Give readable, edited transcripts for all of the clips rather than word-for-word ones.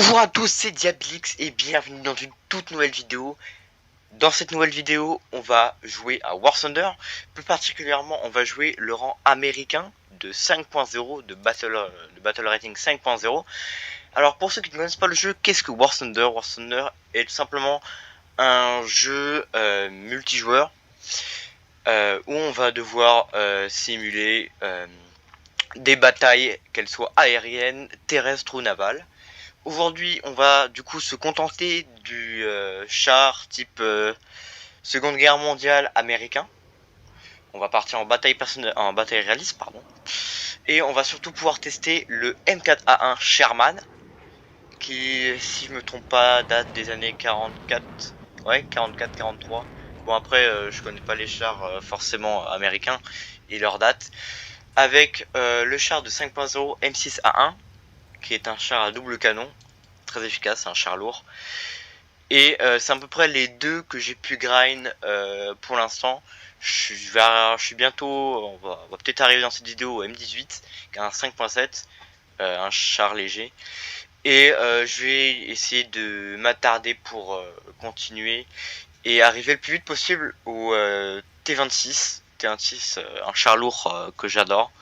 Bonjour à tous, c'est Diablix et bienvenue dans une toute nouvelle vidéo. Dans cette nouvelle vidéo, on va jouer à War Thunder. Plus particulièrement, on va jouer le rang américain de 5.0, de Battle Rating 5.0. Alors pour ceux qui ne connaissent pas le jeu, qu'est-ce que War Thunder? War Thunder est tout simplement un jeu multijoueur où on va devoir simuler des batailles, qu'elles soient aériennes, terrestres ou navales. Aujourd'hui, on va du coup se contenter du char type Seconde Guerre mondiale américain. On va partir en bataille réaliste, pardon. Et on va surtout pouvoir tester le M4A1 Sherman, qui, si je me trompe pas, date des années 44, ouais, 44-43. Bon après, je connais pas les chars forcément américains et leur date. Avec le char de 5.0 M6A1, qui est un char à double canon, très efficace, un char lourd. Et c'est à peu près les deux que j'ai pu grind pour l'instant. Je suis bientôt, on va peut-être arriver dans cette vidéo au M18, qui est un 5.7, un char léger. Et je vais essayer de m'attarder pour continuer et arriver le plus vite possible au T26. T26, un char lourd que j'adore.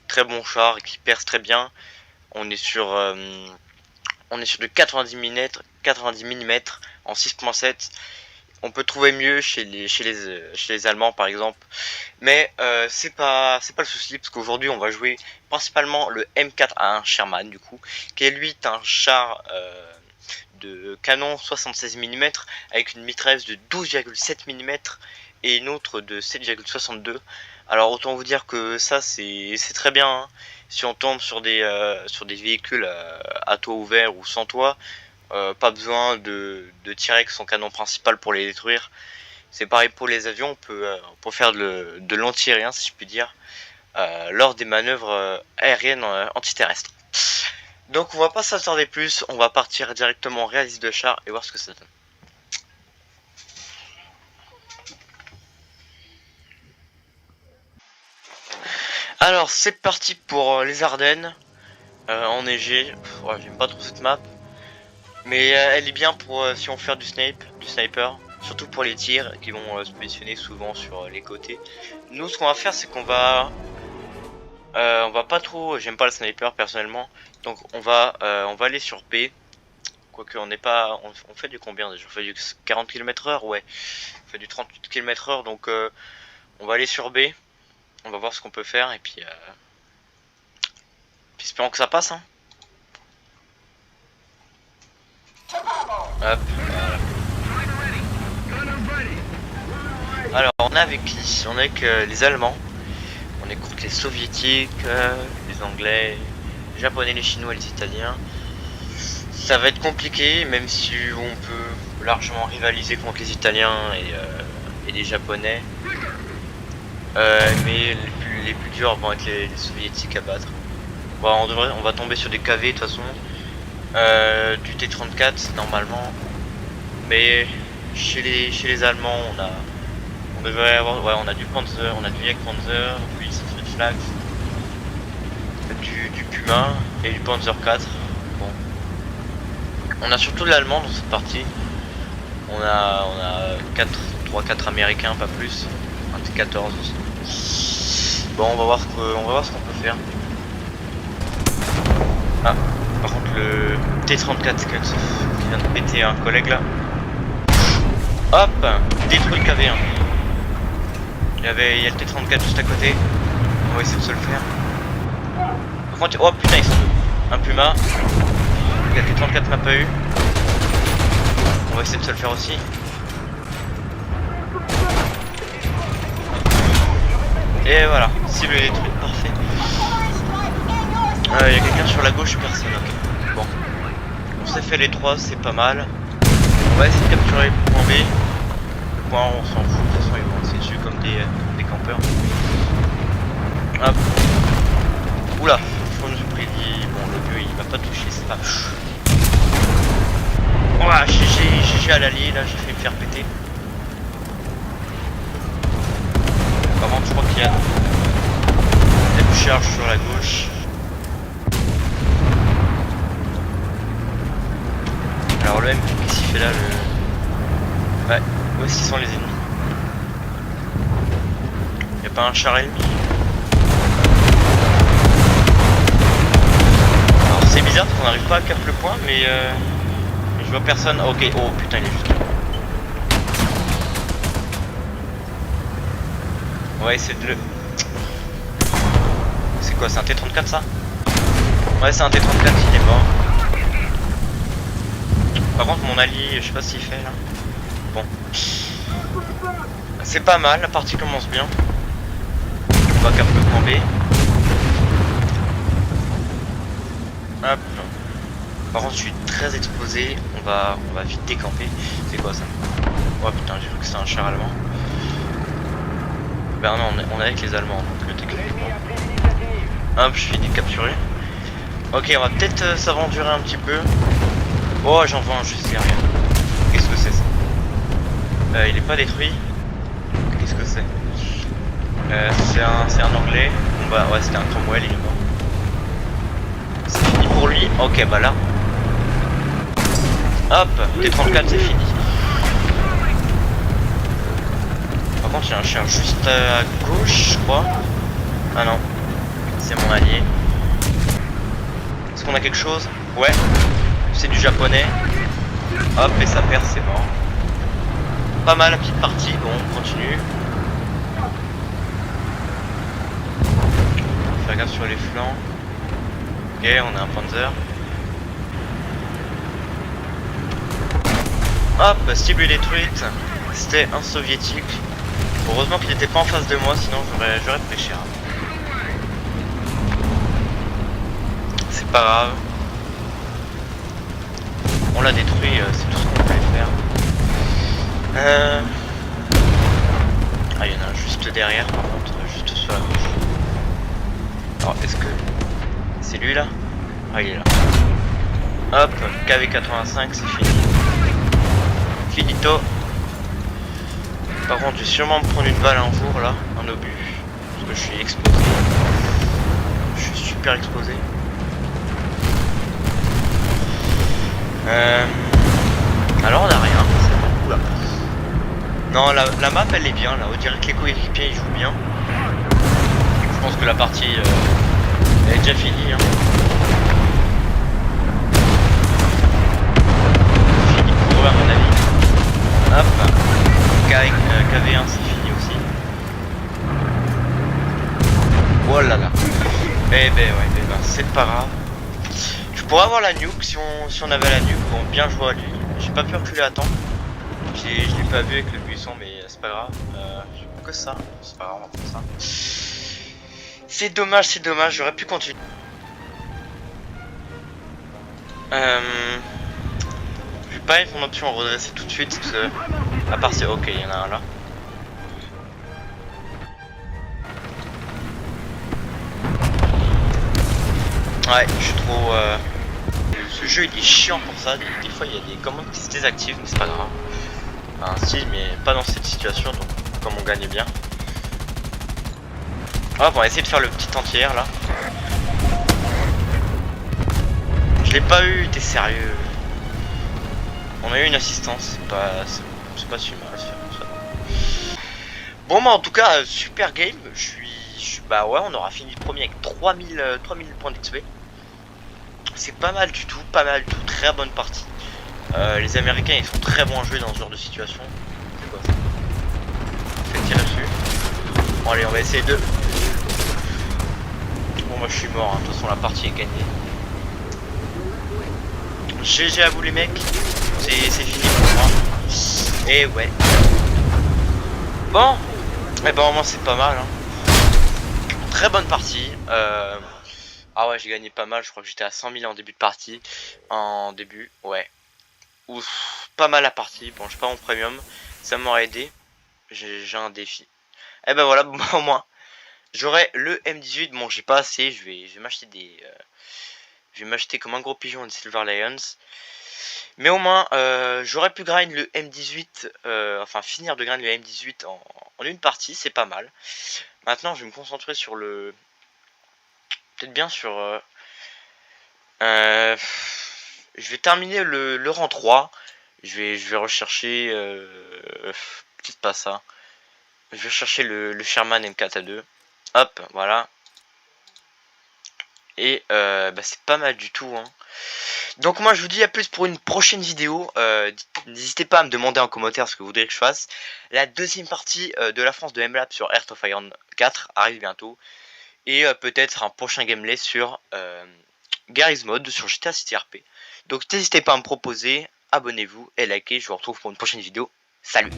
Très bon char qui perce très bien. On est sur de 90 mm en 6.7. On peut trouver mieux chez les Allemands par exemple, mais c'est pas le souci, parce qu'aujourd'hui on va jouer principalement le M4A1 Sherman, du coup, qui est lui un char de canon 76 mm avec une mitrailleuse de 12,7 mm et une autre de 7,62. Alors autant vous dire que ça c'est très bien, hein. Si on tombe sur des véhicules à toit ouvert ou sans toit, pas besoin de tirer avec son canon principal pour les détruire. C'est pareil pour les avions, on peut faire de l'anti-aérien, si je puis dire, lors des manœuvres aériennes antiterrestres. Donc on va pas s'attarder plus, on va partir directement réaliste de char et voir ce que ça donne. Alors c'est parti pour les Ardennes, enneigées. Ouais, j'aime pas trop cette map, mais elle est bien pour si on fait du sniper, surtout pour les tirs qui vont se positionner souvent sur les côtés. Nous ce qu'on va faire, c'est qu'on va pas trop, j'aime pas le sniper personnellement, donc on va aller sur B. Quoique on n'est pas, on fait du combien déjà? On fait du 40 km/h, ouais, on fait du 38 km/h, donc on va aller sur B. On va voir ce qu'on peut faire et puis espérons que ça passe, hein. Hop, voilà. Alors on est avec qui? On est avec les Allemands. On est contre les Soviétiques, les Anglais, les Japonais, les Chinois, les Italiens. Ça va être compliqué, même si on peut largement rivaliser contre les Italiens et les Japonais. Mais les plus durs vont être les Soviétiques à battre. Bon, on va tomber sur des KV de toute façon, du T-34 normalement, mais chez les Allemands on devrait avoir, ouais, on a du Panzer, on a du Jagdpanzer, du Flags, du Puma et du Panzer 4. Bon, on a surtout de l'allemand dans cette partie. On a 3-4 américains, pas plus, un T-14 aussi. Bon, on va voir ce qu'on peut faire. Ah, par contre le T-34 qui vient de péter un collègue là. Hop, détruit le KV1. Il y a le T-34 juste à côté. On va essayer de se le faire. Par contre, oh putain, ils sont deux. Un Puma. Le T-34 m'a pas eu. On va essayer de se le faire aussi. Et voilà, cible détruite, parfait. Il y a quelqu'un sur la gauche, personne, ok. Bon, on s'est fait les trois, c'est pas mal. On va essayer de capturer le point B. Le point A, on s'en fout, de toute façon ils vont rester dessus comme des campeurs. Hop. Oula, je me suis pris dit, bon le vieux il va pas toucher, c'est pas... Ouah, GG à l'allié, là j'ai fait me faire péter. Par contre je crois qu'il y a une charge sur la gauche. le M, qu'est-ce qu'il fait là le... Ouais, où est-ce qu'ils sont les ennemis? Y'a pas un char ennemi? Alors c'est bizarre parce qu'on n'arrive pas à cap le point, mais je vois personne. Ah, ok, oh putain, il est juste là. On va essayer de le... C'est quoi, c'est un T-34 ça? Ouais, c'est un T-34, il est mort. Par contre mon allié, je sais pas s'il fait là. Bon. C'est pas mal, la partie commence bien. On va cap le point B. Hop. Par contre je suis très exposé, on va vite décamper. C'est quoi ça? Oh putain, j'ai vu que c'est un char allemand. Ben non, on est avec les Allemands, donc techniquement. Hop, je finis de capturer. Ok, on va peut-être s'aventurer un petit peu. Oh, j'en vois un juste derrière. Qu'est-ce que c'est ça? Il est pas détruit. Qu'est-ce que c'est? C'est un anglais. Bon bah ouais, c'était un Cromwell, il est mort. C'est fini pour lui. Ok, bah là. Hop, T-34, c'est fini. Par contre, il y a un chien juste à gauche, je crois. Ah non, c'est mon allié. Est-ce qu'on a quelque chose? Ouais, c'est du japonais. Hop, et ça perd, c'est mort. Pas mal la petite partie, bon, on continue. Faire gaffe sur les flancs. Ok, on a un Panzer. Hop, cible détruite. C'était un soviétique. Heureusement qu'il n'était pas en face de moi, sinon j'aurais pris cher. C'est pas grave. On l'a détruit, c'est tout ce qu'on pouvait faire. Ah, il y en a un juste derrière, par contre, juste sur la gauche. Alors, est-ce que c'est lui là? Ah, il est là. Hop, KV85, c'est fini. Finito. Par contre, je vais sûrement me prendre une balle un jour là, un obus. Parce que je suis exposé. Je suis super exposé. Alors on a rien. Oula. Non, la map elle est bien là. On dirait que les coéquipiers ils jouent bien. Je pense que la partie elle est déjà finie. Hein. Fini pour eux à mon avis. Hop. KV1 c'est fini aussi. Oh là là. Eh ben ouais, eh ben, c'est pas grave. Je pourrais avoir la nuke si on avait la nuke. Bon, bien joué à lui. J'ai pas pu reculer à temps. Je l'ai pas vu avec le buisson, mais c'est pas grave. Que ça. C'est pas grave, on va prendre ça. C'est dommage, j'aurais pu continuer. Je vais pas être mon option redresser tout de suite. Parce que, à part c'est ok, il y en a un là. Ouais, je suis trop. Ce jeu il est chiant pour ça. Des fois il y a des commandes qui se désactivent, mais c'est pas grave. Enfin, si, mais pas dans cette situation. Donc, comme on gagne bien. Hop, on va essayer de faire le petit entière là. Je l'ai pas eu, t'es sérieux? On a eu une assistance, c'est pas si mal. Bon bah en tout cas super game, bah ouais, on aura fini premier avec 3000 points d'XP. C'est pas mal du tout, très bonne partie. Les Américains ils sont très bons à jouer dans ce genre de situation. C'est quoi ça? On fait tirer dessus. Bon allez, on va essayer de... Bon moi je suis mort, hein. De toute façon la partie est gagnée. GG à vous les mecs, c'est fini pour moi. Et ouais. Bon, et ben au moins c'est pas mal. Hein. Très bonne partie. Ah ouais, j'ai gagné pas mal. Je crois que j'étais à 100 000 en début de partie. Ouais. Ouf, pas mal la partie. Bon, je suis pas en premium. Ça m'aurait aidé. J'ai un défi. Et ben voilà, bon, au moins. J'aurai le M18. Bon, j'ai pas assez. Je vais m'acheter des. Je vais m'acheter comme un gros pigeon de Silver Lions. Mais au moins, j'aurais pu grind le M18. Enfin, finir de grind le M18 en une partie. C'est pas mal. Maintenant, je vais me concentrer sur le. Peut-être bien sur. je vais terminer le rang 3. Je vais rechercher... Peut-être pas ça. Je vais chercher le Sherman M4A2. Hop, voilà. Et c'est pas mal du tout, hein. Donc moi je vous dis à plus pour une prochaine vidéo. N'hésitez pas à me demander en commentaire ce que vous voudriez que je fasse. La deuxième partie de la France de MLab sur Heart of Iron 4 arrive bientôt. Et peut-être un prochain gameplay sur Garry's Mod sur GTA City RP. Donc n'hésitez pas à me proposer, abonnez-vous et likez. Je vous retrouve pour une prochaine vidéo. Salut!